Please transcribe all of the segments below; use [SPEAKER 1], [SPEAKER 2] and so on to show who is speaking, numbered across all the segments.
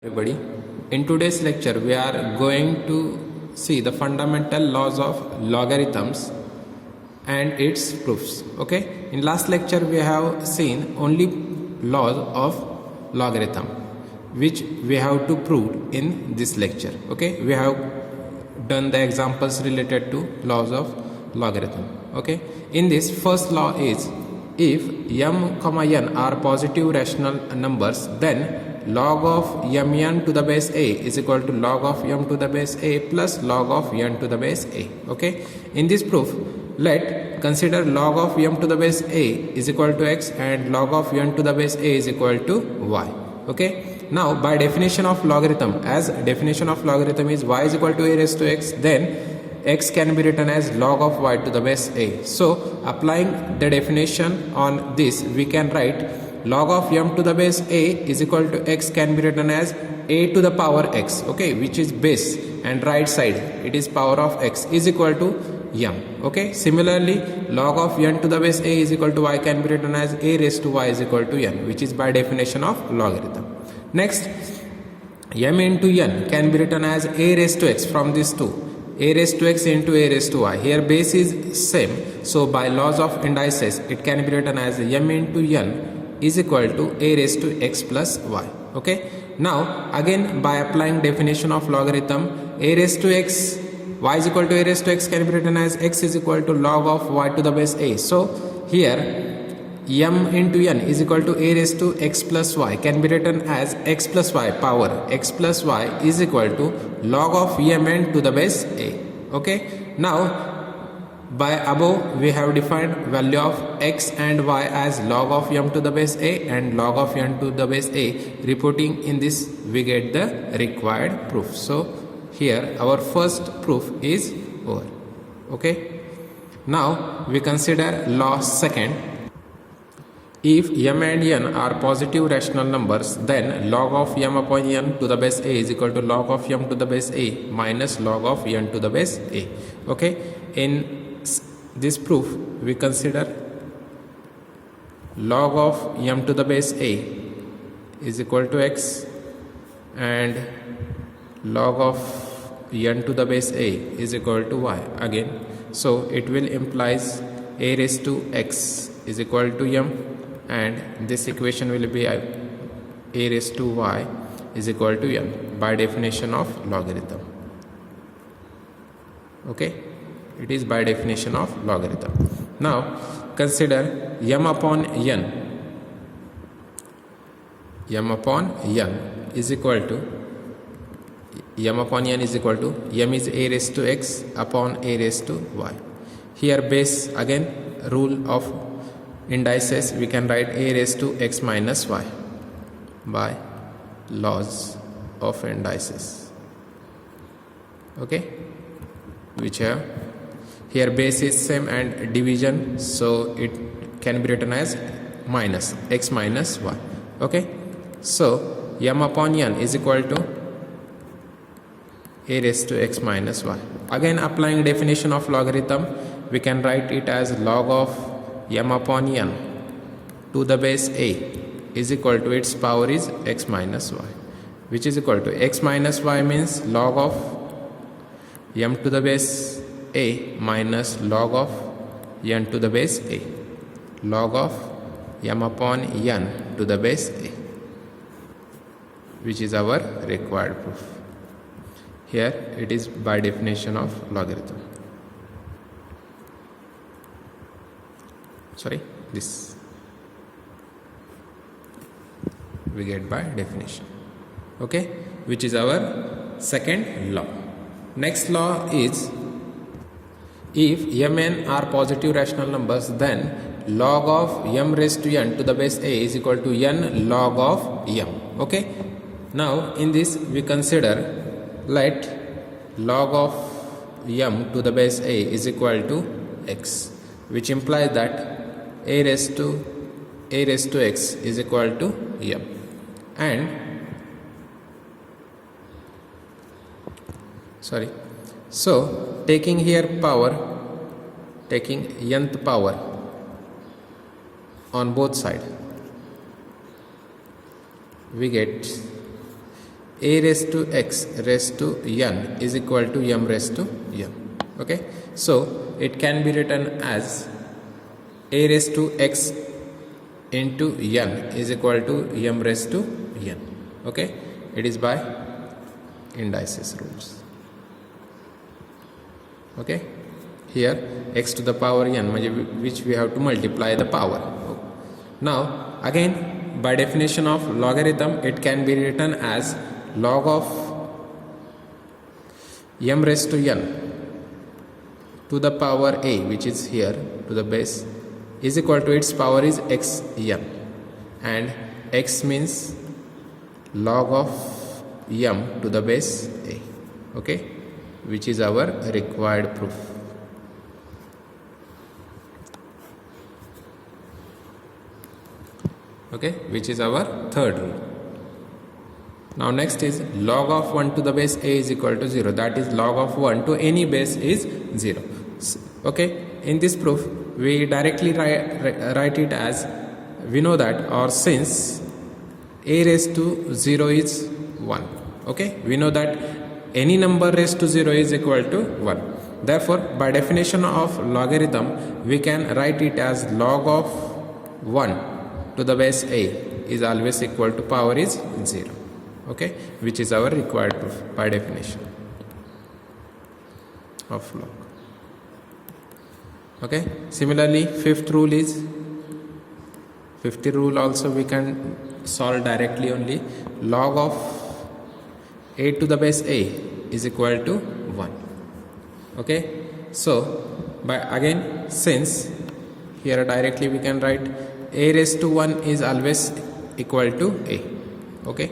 [SPEAKER 1] Everybody, in today's lecture we are going to see the fundamental laws of logarithms and its proofs. Okay, in last lecture we have seen only laws of logarithm which we have to prove in this lecture. Okay, we have done the examples related to laws of logarithm. Okay, in this first law is if m comma n are positive rational numbers, then log of mn to the base a is equal to log of m to the base a plus log of n to the base a. Okay, in this proof let consider log of m to the base a is equal to x and log of n to the base a is equal to y. Okay, now by definition of logarithm, as definition of logarithm is y is equal to a raised to x, then x can be written as log of y to the base a. So applying the definition on this, we can write log of m to the base a is equal to x can be written as a to the power x, okay, which is base, and right side it is power of x is equal to m. Okay, similarly log of n to the base a is equal to y can be written as a raised to y is equal to n, which is by definition of logarithm. Next, m into n can be written as a raised to x from these two, a raised to x into a raised to y. Here base is same, so by laws of indices it can be written as m into n is equal to a raised to x plus y. Okay, now again by applying definition of logarithm, a raised to x, y is equal to a raised to x can be written as x is equal to log of y to the base a. So here m into n is equal to a raised to x plus y can be written as x plus y power x plus y is equal to log of mn to the base a. Okay, now by above we have defined value of x and y as log of m to the base a and log of n to the base a. Reporting in this we get the required proof. So here our first proof is over. Okay, now we consider law second. If m and n are positive rational numbers, then log of m upon n to the base a is equal to log of m to the base a minus log of n to the base a. Okay, in this proof we consider log of m to the base a is equal to x and log of n to the base a is equal to y again. So it will implies a raised to x is equal to m, and this equation will be a raised to y is equal to n by definition of logarithm. Okay, it is by definition of logarithm. Now consider m upon n. M upon n is equal to m is a raised to x upon a raised to y. Here base again rule of indices we can write a raised to x minus y by laws of indices. Okay, which have here base is same and division, so it can be written as minus x minus y. Okay, so m upon n is equal to a raised to x minus y. Again applying definition of logarithm, we can write it as log of m upon n to the base a is equal to its power is x minus y, which is equal to x minus y means log of m to the base a minus log of n to the base a, log of m upon n to the base a, which is our required proof. Here it is by definition of logarithm. Sorry, this we get by definition. Okay, which is our second law. Next law is if mn are positive rational numbers, then log of m raised to n to the base a is equal to n log of m. Okay, now in this we consider let log of m to the base a is equal to x, which implies that a raised to x is equal to m, and so taking here power, taking nth power on both sides, we get a raised to x raised to n is equal to m raised to n. Okay, so it can be written as a raised to x into n is equal to m raised to n. Okay, it is by indices rules. Okay, here x to the power n, which we have to multiply the power. Now again, by definition of logarithm, it can be written as log of m raised to n to the power a, which is here to the base, is equal to its power is x m, and x means log of m to the base a. Okay, which is our required proof. Okay, which is our third rule. Now next is log of 1 to the base a is equal to 0. That is log of 1 to any base is 0. Okay, in this proof we directly write it as, we know that, or since a raised to 0 is 1. Okay, we know that any number raised to 0 is equal to 1. Therefore, by definition of logarithm, we can write it as log of 1 to the base a is always equal to power is 0. Okay, which is our required proof by definition of log. Okay, similarly fifth rule also we can solve directly only. Log of a to the base a is equal to 1. Okay, so by again, since here directly we can write a raised to 1 is always equal to a. Okay,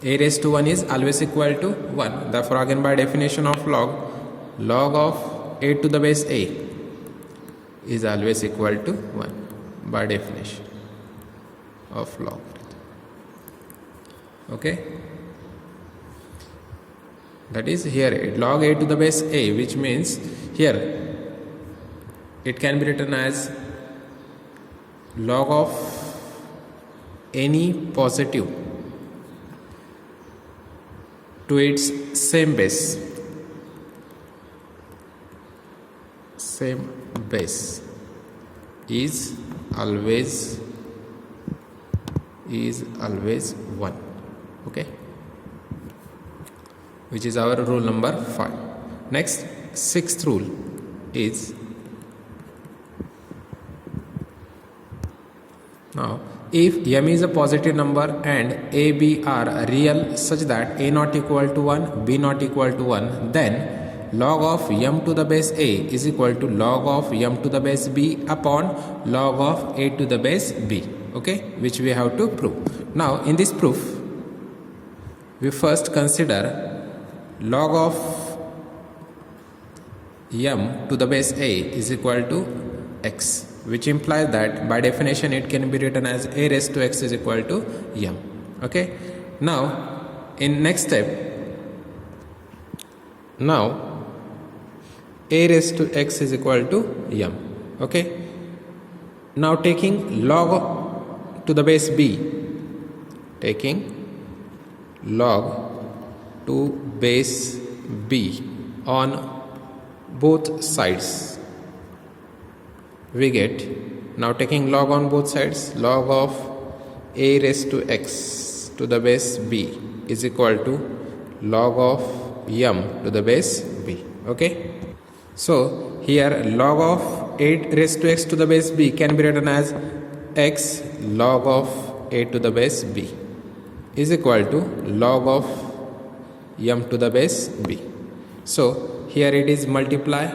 [SPEAKER 1] a raised to 1 is always equal to 1. Therefore again, by definition of log of a to the base a is always equal to 1 by definition of logarithm. Okay, that is here log a to the base a, which means here it can be written as log of any positive to its same base is always 1. Okay, which is our rule number 5. Next, sixth rule is, now if m is a positive number and a, b are real such that a not equal to 1, b not equal to 1, then log of m to the base a is equal to log of m to the base b upon log of a to the base b. Okay, which we have to prove. Now in this proof, we first consider log of m to the base a is equal to x, which implies that by definition it can be written as a raised to x is equal to m. Okay, now in next step, now a raised to x is equal to m. Okay, now taking log to the base b, taking log to base b on both sides, we get, now taking log on both sides, log of a raised to x to the base b is equal to log of m to the base b. Okay, so here log of 8 raised to x to the base b can be written as x log of a to the base b is equal to log of m to the base b. So here it is multiply,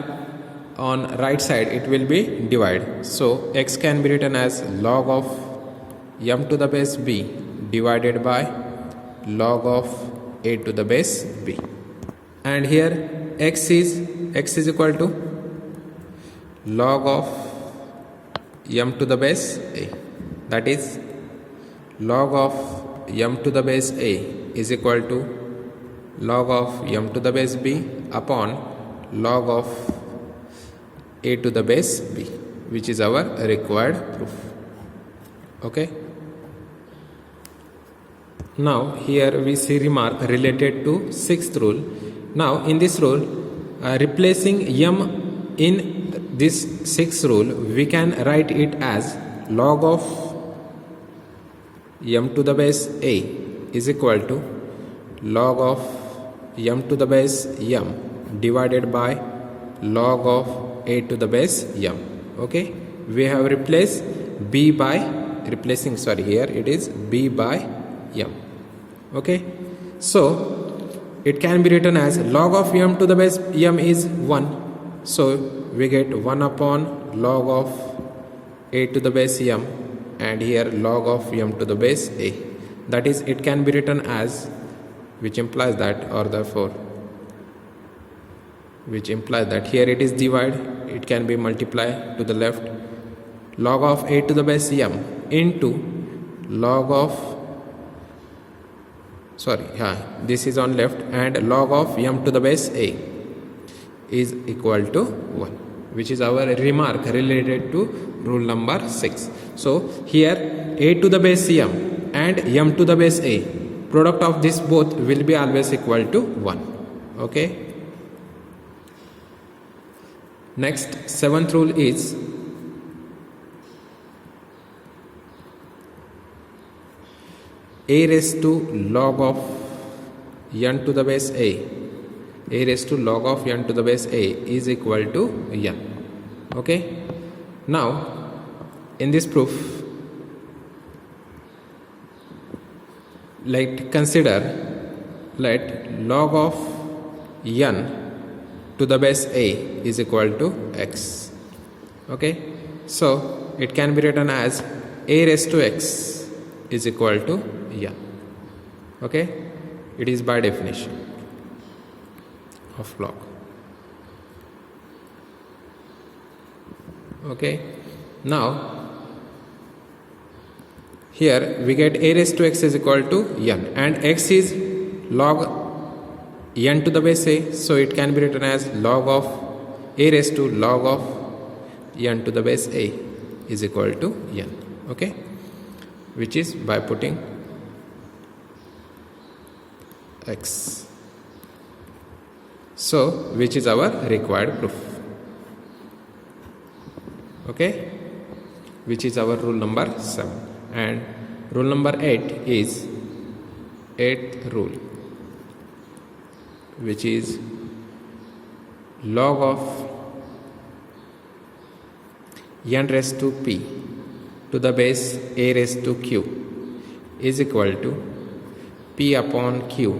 [SPEAKER 1] on right side it will be divide. So x can be written as log of m to the base b divided by log of a to the base b, and here x is equal to log of m to the base a, that is log of m to the base a is equal to log of m to the base b upon log of a to the base b, which is our required proof. Okay, Now here we see remark related to sixth rule. Now in this rule, replacing m in this sixth rule, we can write it as log of m to the base a is equal to log of m to the base m divided by log of a to the base m. Okay, we have replaced b by here it is b by m. Okay, so it can be written as log of m to the base m is 1, so we get 1 upon log of a to the base m, and here log of m to the base a. That is, it can be written as, which implies that here it is divide, it can be multiplied to the left, log of a to the base m into log of this is on left, and log of m to the base a is equal to 1, which is our remark related to rule number 6. So here a to the base m and m to the base a, product of this both will be always equal to 1. Okay, next seventh rule is a raised to log of n to the base a raised to log of n to the base a is equal to n. Okay, now in this proof, let log of n to the base a is equal to x. Okay, so it can be written as a raised to x is equal to n. Okay, it is by definition of log. Okay, now here we get a raised to x is equal to n, and x is log n to the base a, so it can be written as log of a raised to log of n to the base a is equal to n. Okay, which is by putting x. So which is our required proof. Okay, which is our rule number 7. And rule number 8 is 8th rule, which is log of n raised to p to the base a raised to q is equal to p upon q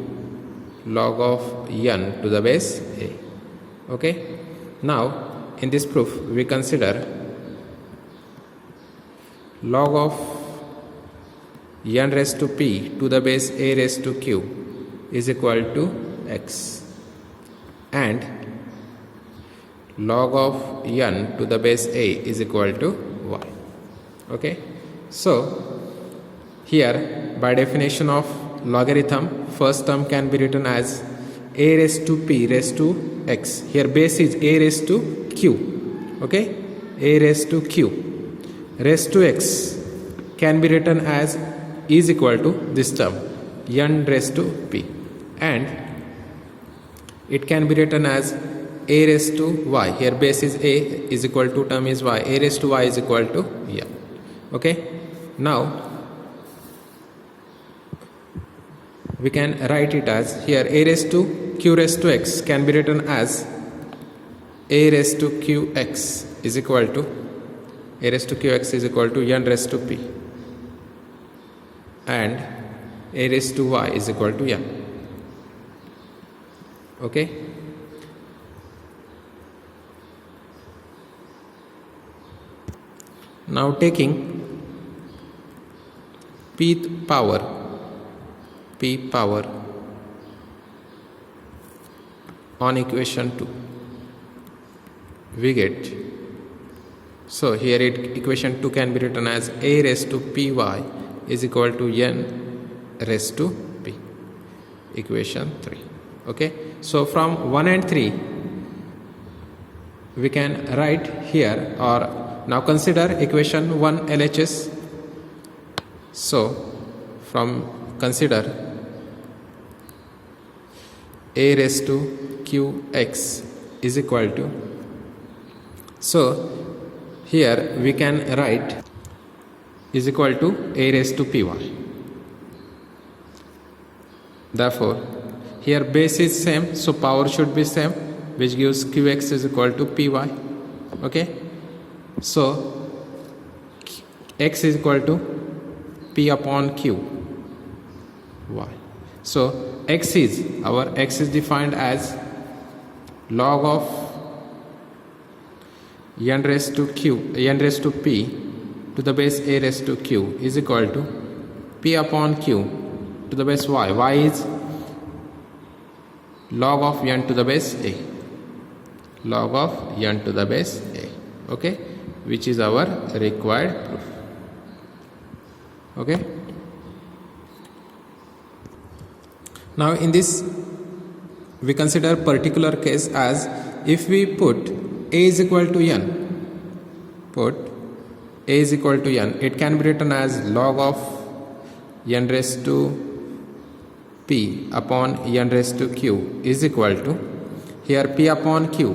[SPEAKER 1] log of n to the base a. Okay, now in this proof we consider log of n raised to p to the base a raised to q is equal to x, and log of n to the base a is equal to y. Okay, so here by definition of logarithm, first term can be written as a raised to p raised to x. Here base is a raised to q. Okay, a raised to q raised to x can be written as is equal to this term n raised to p, and it can be written as a raised to y. Here base is a is equal to term is y, a raised to y is equal to n. Okay, now we can write it as, here a raised to q raised to x can be written as a raised to qx is equal to a raised to qx is equal to n raised to p, and a raised to y is equal to n. Okay, now taking p power on equation 2, we get, so here equation 2 can be written as a raised to py is equal to n raised to p, equation 3. Okay, so from 1 and 3 we can write here, or now consider equation 1 LHS. So from consider a raised to qx is equal to, so here we can write is equal to a raised to py. Therefore here base is same, so power should be same, which gives qx is equal to py. Okay, so x is equal to p upon q y. So x is defined as log of n raised to p to the base a raised to q is equal to p upon q to the base y. Y is log of n to the base a, log of n to the base a. Okay, which is our required proof. Okay, now in this we consider particular case as if we put a is equal to n, it can be written as log of n raised to p upon n raised to q is equal to, here p upon q,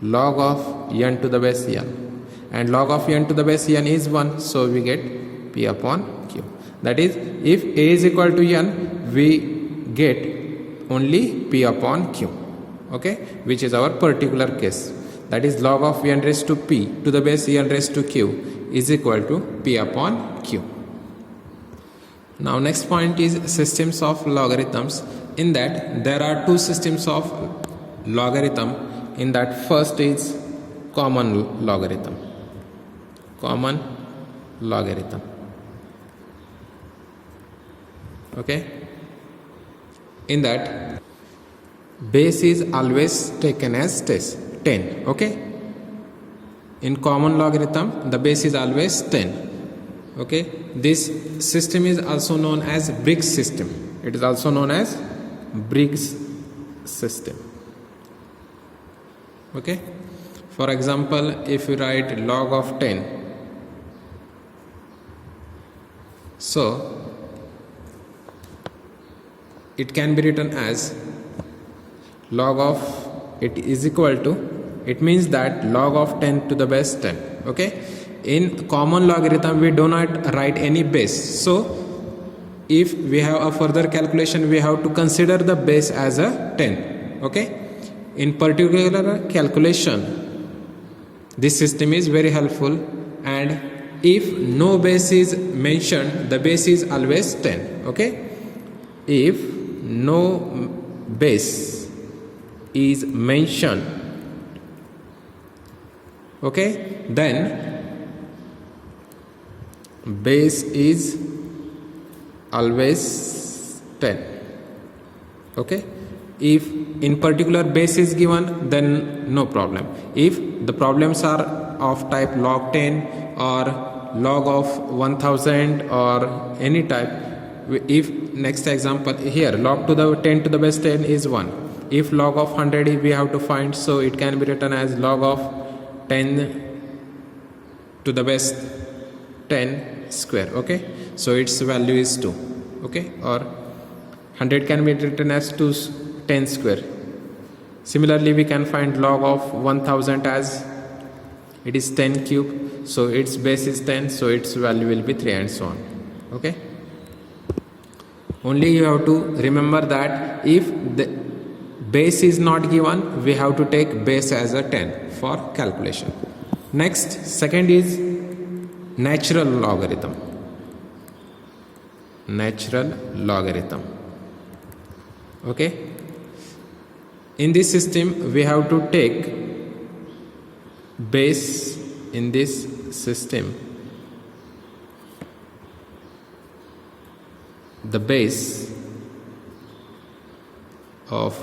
[SPEAKER 1] log of n to the base n, and log of n to the base n is 1, so we get p upon q. That is, if a is equal to n, we get only p upon q. Okay, which is our particular case. That is, log of n raised to p to the base n raised to q is equal to p upon q. Now next point is systems of logarithms. In that there are two systems of logarithm. In that first is common logarithm. Okay, in that base is always taken as 10. Okay, in common logarithm the base is always 10. Okay, this system is also known as Briggs system. It is also known as Briggs system. Okay, for example, if you write log of 10, so it can be written as log of it is equal to, it means that log of 10 to the base 10. Okay, in common logarithm we do not write any base, so if we have a further calculation we have to consider the base as a 10. Okay, in particular calculation this system is very helpful, and if no base is mentioned the base is always 10. Okay, if no base is mentioned, okay, then base is always 10. Okay, if in particular base is given then no problem. If the problems are of type log 10 or log of 1000 or any type, if next example here log to the 10 to the base 10 is 1, if log of 100 we have to find, so it can be written as log of 10 to the base 10 square. Okay, so its value is 2. Okay, or 100 can be written as 10 square. Similarly we can find log of 1000 as it is 10 cube, so its base is 10, so its value will be 3, and so on. Okay, only you have to remember that if the base is not given we have to take base as a 10 for calculation. Next, second is natural logarithm. Okay, in this system we have to take base. In this system the base of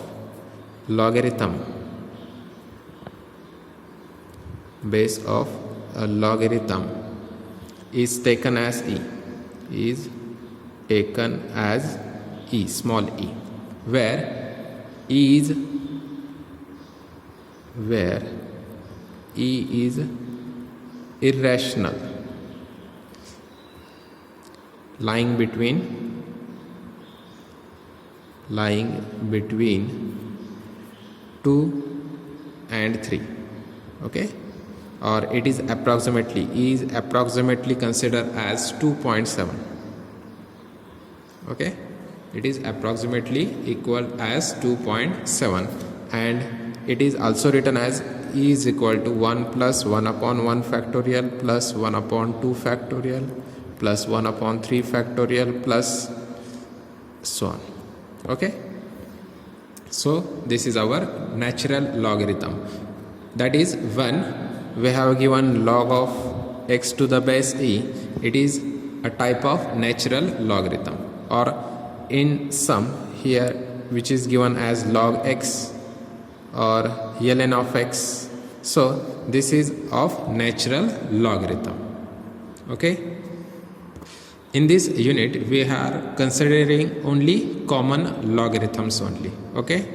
[SPEAKER 1] logarithm, base of a logarithm is taken as e, small e, where e is irrational, lying between lying between 2 and 3. Okay, or it is approximately considered as 2.7. okay, it is approximately equal as 2.7, and it is also written as E is equal to 1 plus 1 upon 1 factorial plus 1 upon 2 factorial plus 1 upon 3 factorial plus so on. Okay, so this is our natural logarithm. That is, when we have given log of x to the base e, it is a type of natural logarithm. Or in sum here, which is given as log x or ln of x, so this is of natural logarithm. Okay, in this unit we are considering only common logarithms only. Okay.